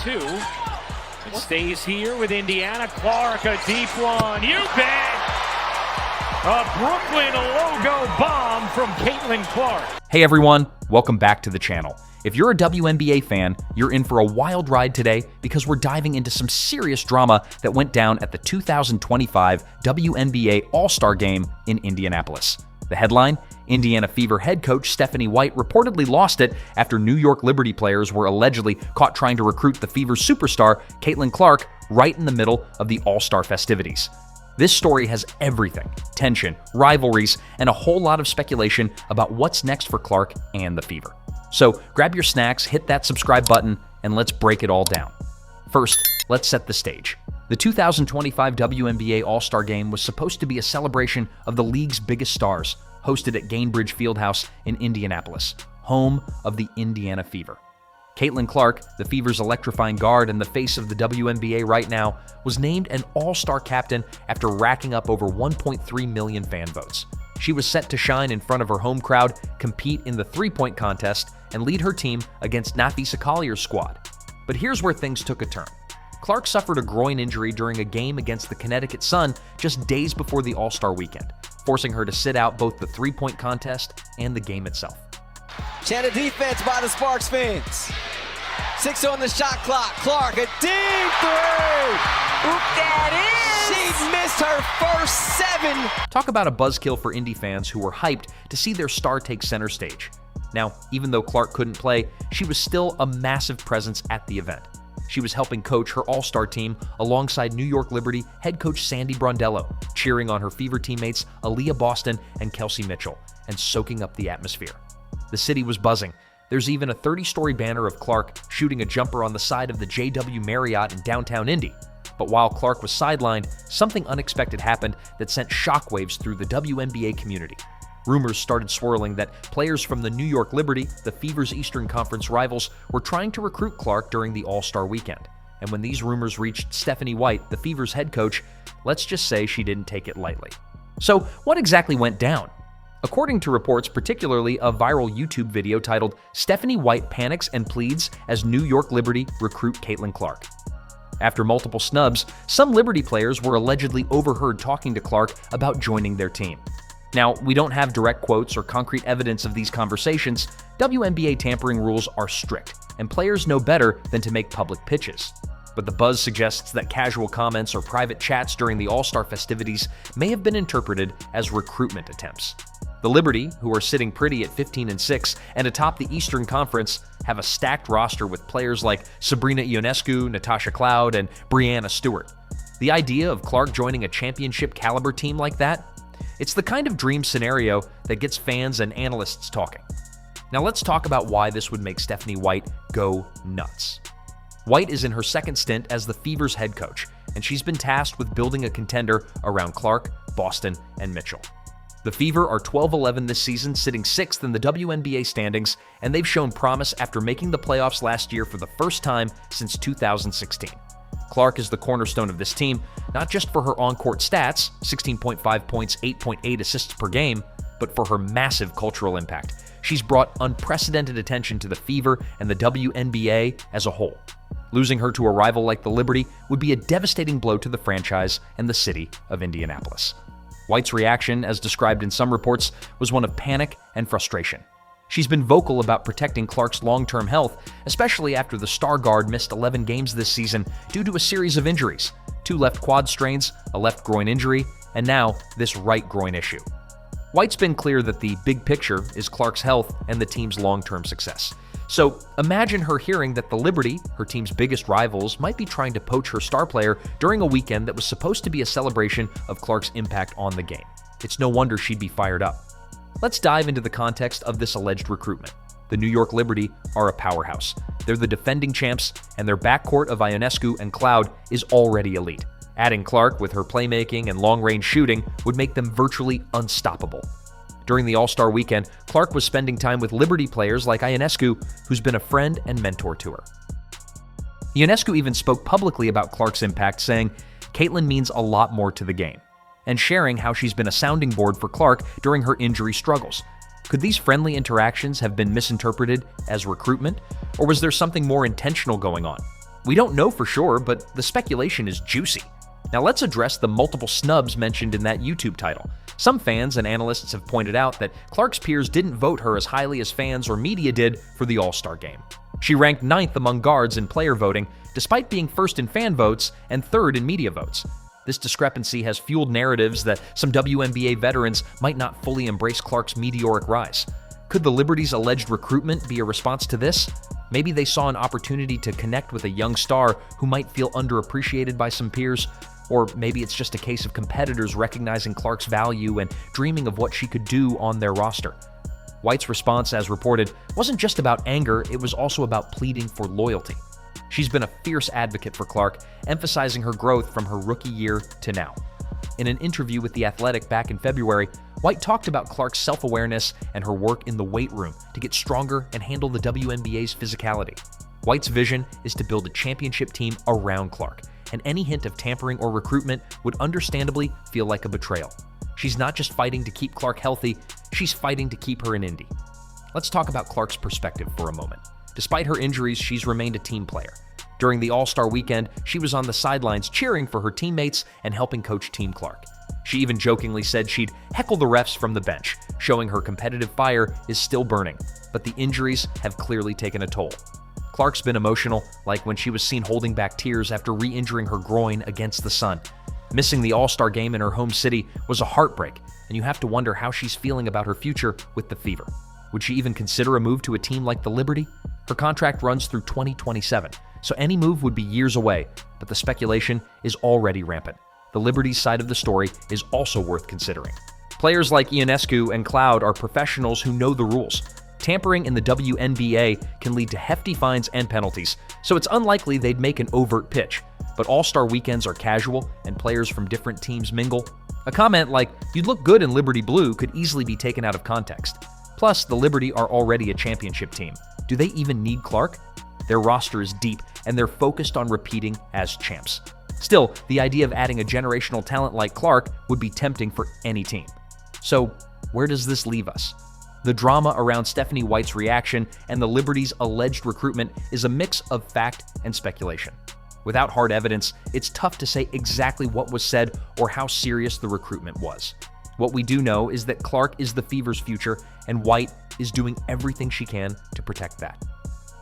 2. It stays here with Indiana. Clark, a deep one. You bet! A Brooklyn logo bomb from Caitlin Clark. Hey everyone, welcome back to the channel. If you're a WNBA fan, you're in for a wild ride today because we're diving into some serious drama that went down at the 2025 WNBA All-Star Game in Indianapolis. The headline: Indiana Fever head coach Stephanie White reportedly lost it after New York Liberty players were allegedly caught trying to recruit the Fever's superstar, Caitlin Clark, right in the middle of the All-Star festivities. This story has everything: tension, rivalries, and a whole lot of speculation about what's next for Clark and the Fever. So grab your snacks, hit that subscribe button, and let's break it all down. First, let's set the stage. The 2025 WNBA All-Star Game was supposed to be a celebration of the league's biggest stars, hosted at Gainbridge Fieldhouse in Indianapolis, home of the Indiana Fever. Caitlin Clark, the Fever's electrifying guard and the face of the WNBA right now, was named an All-Star captain after racking up over 1.3 million fan votes. She was set to shine in front of her home crowd, compete in the three-point contest, and lead her team against Nafisa Collier's squad. But here's where things took a turn. Clark suffered a groin injury during a game against the Connecticut Sun just days before the All-Star weekend, forcing her to sit out both the three-point contest and the game itself. Chanted defense by the Sparks fans. 6 on the shot clock. Clark, a deep three. Oop, that is. She missed her first 7. Talk about a buzzkill for Indy fans who were hyped to see their star take center stage. Now, even though Clark couldn't play, she was still a massive presence at the event. She was helping coach her All-Star team alongside New York Liberty head coach Sandy Brondello, cheering on her Fever teammates Aaliyah Boston and Kelsey Mitchell, and soaking up the atmosphere. The city was buzzing. There's even a 30-story banner of Clark shooting a jumper on the side of the JW Marriott in downtown Indy. But while Clark was sidelined, something unexpected happened that sent shockwaves through the WNBA community. Rumors started swirling that players from the New York Liberty, the Fever's Eastern Conference rivals, were trying to recruit Clark during the All-Star weekend. And when these rumors reached Stephanie White, the Fever's head coach, let's just say she didn't take it lightly. So what exactly went down? According to reports, particularly a viral YouTube video titled "Stephanie White Panics and Pleads as New York Liberty Recruit Caitlin Clark." After multiple snubs, some Liberty players were allegedly overheard talking to Clark about joining their team. Now, we don't have direct quotes or concrete evidence of these conversations. WNBA tampering rules are strict, and players know better than to make public pitches. But the buzz suggests that casual comments or private chats during the All-Star festivities may have been interpreted as recruitment attempts. The Liberty, who are sitting pretty at 15-6 and atop the Eastern Conference, have a stacked roster with players like Sabrina Ionescu, Natasha Cloud, and Breanna Stewart. The idea of Clark joining a championship-caliber team like that? It's the kind of dream scenario that gets fans and analysts talking. Now let's talk about why this would make Stephanie White go nuts. White is in her second stint as the Fever's head coach, and she's been tasked with building a contender around Clark, Boston, and Mitchell. The Fever are 12-11 this season, sitting 6th in the WNBA standings, and they've shown promise after making the playoffs last year for the first time since 2016. Clark is the cornerstone of this team, not just for her on-court stats, 16.5 points, 8.8 assists per game, but for her massive cultural impact. She's brought unprecedented attention to the Fever and the WNBA as a whole. Losing her to a rival like the Liberty would be a devastating blow to the franchise and the city of Indianapolis. White's reaction, as described in some reports, was one of panic and frustration. She's been vocal about protecting Clark's long-term health, especially after the star guard missed 11 games this season due to a series of injuries: 2 left quad strains, a left groin injury, and now this right groin issue. White's been clear that the big picture is Clark's health and the team's long-term success. So imagine her hearing that the Liberty, her team's biggest rivals, might be trying to poach her star player during a weekend that was supposed to be a celebration of Clark's impact on the game. It's no wonder she'd be fired up. Let's dive into the context of this alleged recruitment. The New York Liberty are a powerhouse. They're the defending champs, and their backcourt of Ionescu and Cloud is already elite. Adding Clark with her playmaking and long-range shooting would make them virtually unstoppable. During the All-Star weekend, Clark was spending time with Liberty players like Ionescu, who's been a friend and mentor to her. Ionescu even spoke publicly about Clark's impact, saying, "Caitlin means a lot more to the game," and sharing how she's been a sounding board for Clark during her injury struggles. Could these friendly interactions have been misinterpreted as recruitment, or was there something more intentional going on? We don't know for sure, but the speculation is juicy. Now let's address the multiple snubs mentioned in that YouTube title. Some fans and analysts have pointed out that Clark's peers didn't vote her as highly as fans or media did for the All-Star Game. She ranked 9th among guards in player voting, despite being 1st in fan votes and 3rd in media votes. This discrepancy has fueled narratives that some WNBA veterans might not fully embrace Clark's meteoric rise. Could the Liberty's alleged recruitment be a response to this? Maybe they saw an opportunity to connect with a young star who might feel underappreciated by some peers. Or maybe it's just a case of competitors recognizing Clark's value and dreaming of what she could do on their roster. White's response, as reported, wasn't just about anger, it was also about pleading for loyalty. She's been a fierce advocate for Clark, emphasizing her growth from her rookie year to now. In an interview with The Athletic back in February, White talked about Clark's self-awareness and her work in the weight room to get stronger and handle the WNBA's physicality. White's vision is to build a championship team around Clark, and any hint of tampering or recruitment would understandably feel like a betrayal. She's not just fighting to keep Clark healthy, she's fighting to keep her in Indy. Let's talk about Clark's perspective for a moment. Despite her injuries, she's remained a team player. During the All-Star weekend, she was on the sidelines cheering for her teammates and helping coach Team Clark. She even jokingly said she'd heckle the refs from the bench, showing her competitive fire is still burning, but the injuries have clearly taken a toll. Clark's been emotional, like when she was seen holding back tears after re-injuring her groin against the Sun. Missing the All-Star game in her home city was a heartbreak, and you have to wonder how she's feeling about her future with the Fever. Would she even consider a move to a team like the Liberty? Her contract runs through 2027, so any move would be years away, but the speculation is already rampant. The Liberty's side of the story is also worth considering. Players like Ionescu and Cloud are professionals who know the rules. Tampering in the WNBA can lead to hefty fines and penalties, so it's unlikely they'd make an overt pitch. But All-Star weekends are casual, and players from different teams mingle. A comment like, "You'd look good in Liberty Blue," could easily be taken out of context. Plus, the Liberty are already a championship team. Do they even need Clark? Their roster is deep, and they're focused on repeating as champs. Still, the idea of adding a generational talent like Clark would be tempting for any team. So, where does this leave us? The drama around Stephanie White's reaction and the Liberty's alleged recruitment is a mix of fact and speculation. Without hard evidence, it's tough to say exactly what was said or how serious the recruitment was. What we do know is that Clark is the Fever's future, and White is doing everything she can to protect that.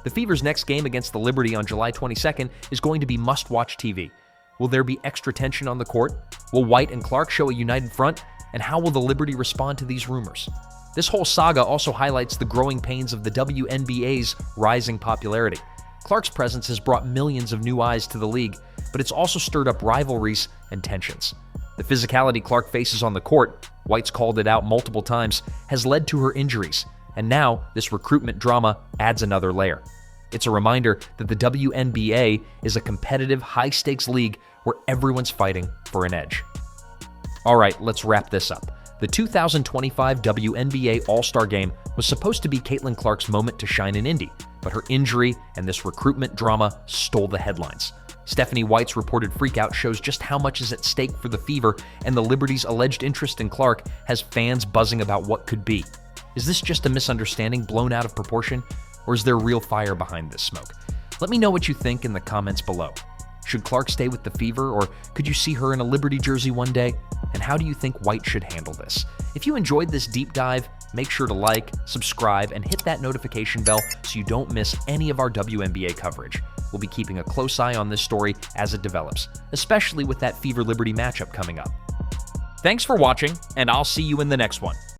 The Fever's next game against the Liberty on July 22nd is going to be must-watch TV. Will there be extra tension on the court? Will White and Clark show a united front? And how will the Liberty respond to these rumors? This whole saga also highlights the growing pains of the WNBA's rising popularity. Clark's presence has brought millions of new eyes to the league, but it's also stirred up rivalries and tensions. The physicality Clark faces on the court, White's called it out multiple times, has led to her injuries, and now this recruitment drama adds another layer. It's a reminder that the WNBA is a competitive, high-stakes league where everyone's fighting for an edge. All right, let's wrap this up. The 2025 WNBA All-Star Game was supposed to be Caitlin Clark's moment to shine in Indy, but her injury and this recruitment drama stole the headlines. Stephanie White's reported freakout shows just how much is at stake for the Fever, and the Liberty's alleged interest in Clark has fans buzzing about what could be. Is this just a misunderstanding blown out of proportion, or is there real fire behind this smoke? Let me know what you think in the comments below. Should Clark stay with the Fever, or could you see her in a Liberty jersey one day? And how do you think White should handle this? If you enjoyed this deep dive, make sure to like, subscribe, and hit that notification bell so you don't miss any of our WNBA coverage. We'll be keeping a close eye on this story as it develops, especially with that Fever-Liberty matchup coming up. Thanks for watching, and I'll see you in the next one.